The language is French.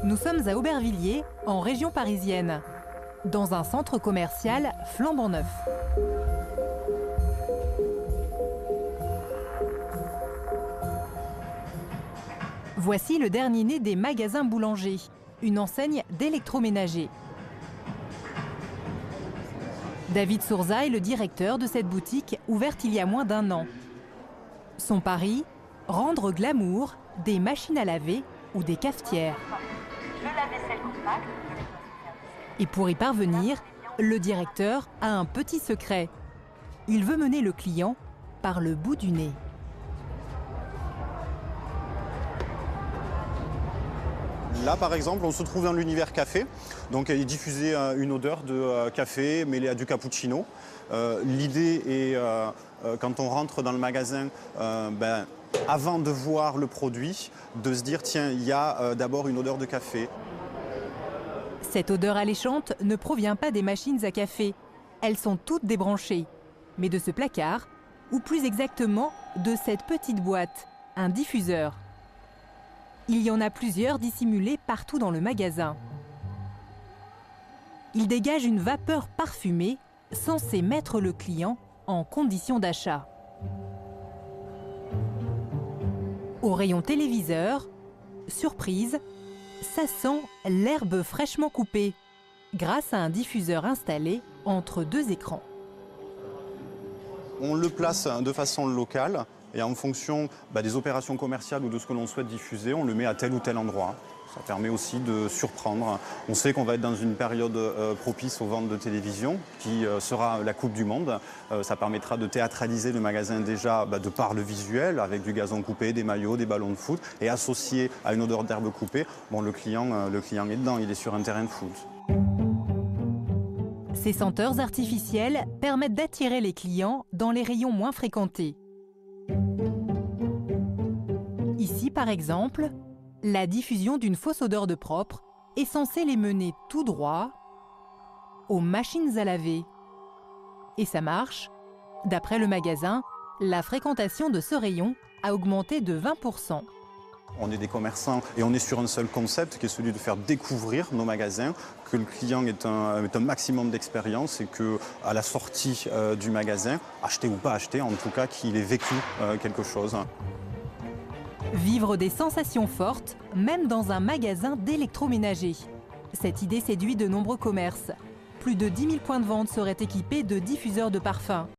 Nous sommes à Aubervilliers, en région parisienne, dans un centre commercial flambant neuf. Voici le dernier né des magasins boulangers, une enseigne d'électroménager. David Sourza est le directeur de cette boutique ouverte il y a moins d'1 an. Son pari, rendre glamour des machines à laver ou des cafetières. Et pour y parvenir, le directeur a un petit secret. Il veut mener le client par le bout du nez. Là, par exemple, on se trouve dans l'univers café. Donc, il est diffusé une odeur de café mêlée à du cappuccino. L'idée est, quand on rentre dans le magasin, avant de voir le produit, de se dire, tiens, il y a d'abord une odeur de café. Cette odeur alléchante ne provient pas des machines à café. Elles sont toutes débranchées, mais de ce placard, ou plus exactement de cette petite boîte, un diffuseur. Il y en a plusieurs dissimulés partout dans le magasin. Il dégage une vapeur parfumée censée mettre le client en condition d'achat. Au rayon téléviseur, surprise, ça sent l'herbe fraîchement coupée, grâce à un diffuseur installé entre 2 écrans. On le place de façon locale et en fonction des opérations commerciales ou de ce que l'on souhaite diffuser, on le met à tel ou tel endroit. Ça permet aussi de surprendre. On sait qu'on va être dans une période propice aux ventes de télévision, qui sera la Coupe du Monde. Ça permettra de théâtraliser le magasin déjà de par le visuel, avec du gazon coupé, des maillots, des ballons de foot, et associé à une odeur d'herbe coupée, bon, le client est dedans, il est sur un terrain de foot. Ces senteurs artificielles permettent d'attirer les clients dans les rayons moins fréquentés. Ici, par exemple, la diffusion d'une fausse odeur de propre est censée les mener tout droit aux machines à laver. Et ça marche. D'après le magasin, la fréquentation de ce rayon a augmenté de 20%. On est des commerçants et on est sur un seul concept qui est celui de faire découvrir nos magasins, que le client ait un maximum d'expérience et qu'à la sortie du magasin, acheter ou pas acheter, en tout cas qu'il ait vécu quelque chose. Vivre des sensations fortes, même dans un magasin d'électroménager. Cette idée séduit de nombreux commerces. Plus de 10 000 points de vente seraient équipés de diffuseurs de parfums.